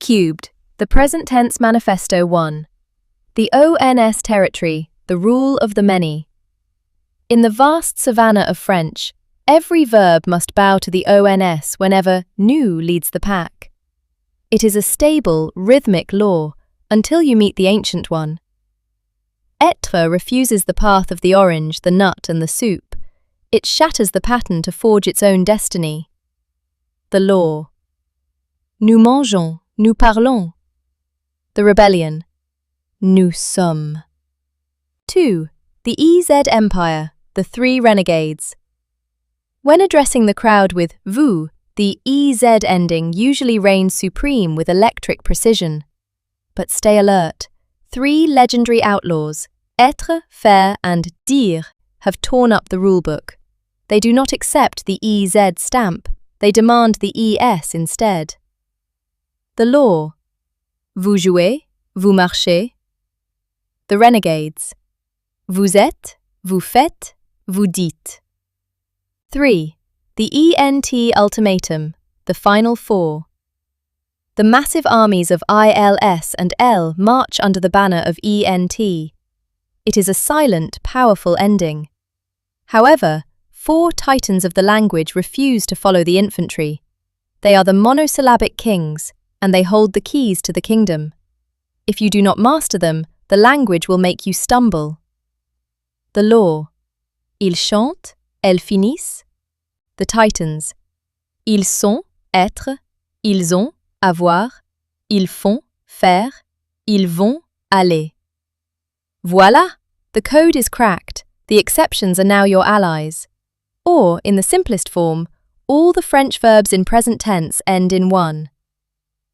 Cubed, the Present Tense Manifesto 1. The ONS territory, the rule of the many. In the vast savanna of French, every verb must bow to the ONS whenever nous leads the pack. It is a stable, rhythmic law until you meet the ancient one. Être refuses the path of the orange, the nut, and the soup. It shatters the pattern to forge its own destiny. The law. Nous mangeons, nous parlons. The rebellion. Nous sommes. 2. The EZ Empire, the three renegades. When addressing the crowd with vous, the EZ ending usually reigns supreme with electric precision. But stay alert. 3 legendary outlaws, être, faire, and dire, have torn up the rulebook. They do not accept the EZ stamp. They demand the ES instead. The law. Vous jouez, vous marchez. The renegades. Vous êtes, vous faites, vous dites. 3. The ENT ultimatum, the final 4. The massive armies of ILS and Elles march under the banner of ENT. It is a silent, powerful ending. However, 4 titans of the language refuse to follow the infantry. They are the monosyllabic kings, and they hold the keys to the kingdom. If you do not master them, the language will make you stumble. The law. Ils chantent, elles finissent. The titans. Ils sont, être. Ils ont, avoir. Ils font, faire. Ils vont, aller. Voila! The code is cracked. The exceptions are now your allies. Or, in the simplest form, all the French verbs in present tense end in one.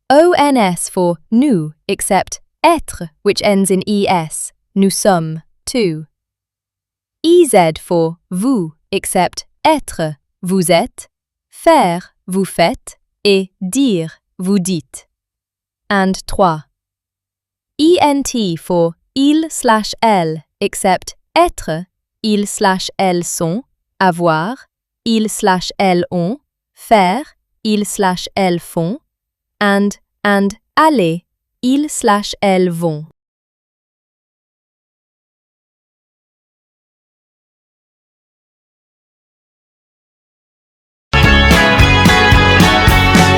ONS for nous, except être, which ends in ES, nous sommes, 2. EZ for vous, except être, vous êtes, faire, vous faites, et dire, vous dites. And 3. ENT for il/elles, except être, ils/elles sont, avoir, ils/elles ont, faire, ils/elles font, and aller, ils/elles vont.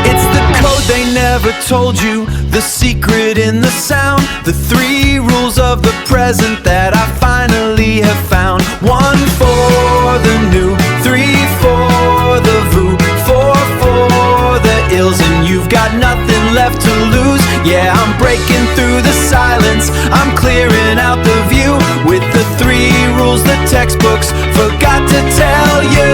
It's the code they never told you, the secret in the sound, the 3 rules of the present that I finally have found. 1 for the nous, 3 for the vous, 4 for the ills, and you've got nothing left to lose. Yeah, I'm breaking through the silence, I'm clearing out the view with the 3 rules the textbooks forgot to tell you.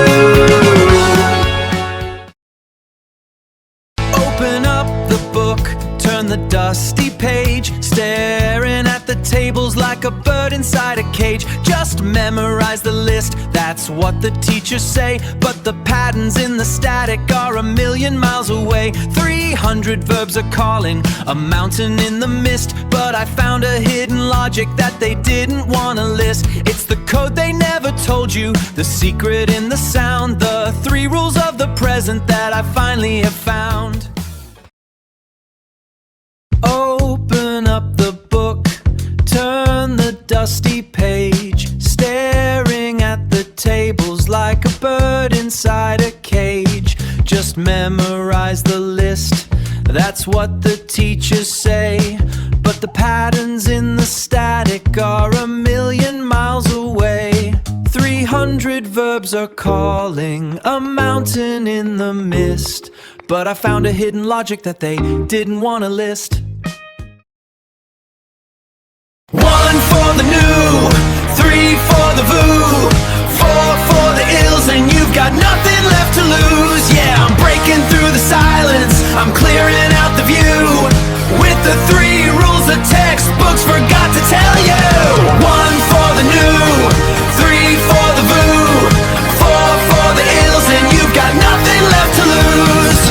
Open up the book, turn the dusty page, staring at the tables like a bird inside a cage. Just memorize the list, that's what the teachers say, but the patterns in the static are a million miles away. 300 verbs are calling, a mountain in the mist, but I found a hidden logic that they didn't want to list. It's the code they never told you, the secret in the sound, the 3 rules of the present that I finally have found. Open up the book, turn the dusty page, staring at the tables like a bird inside a cage. Just memorize the list, that's what the teachers say, but the patterns in the static are a million miles away. 300 verbs are calling, a mountain in the mist, but I found a hidden logic that they didn't want to list. 1 for the nous, 3 for the vous, 4 for the ills, and you've got nothing left to lose. Yeah, I'm breaking through the silence, I'm clearing out the view with the 3 rules the textbooks forgot to tell you. 1 for the nous, 3 for the vous, 4 for the ills, and you've got nothing left to lose.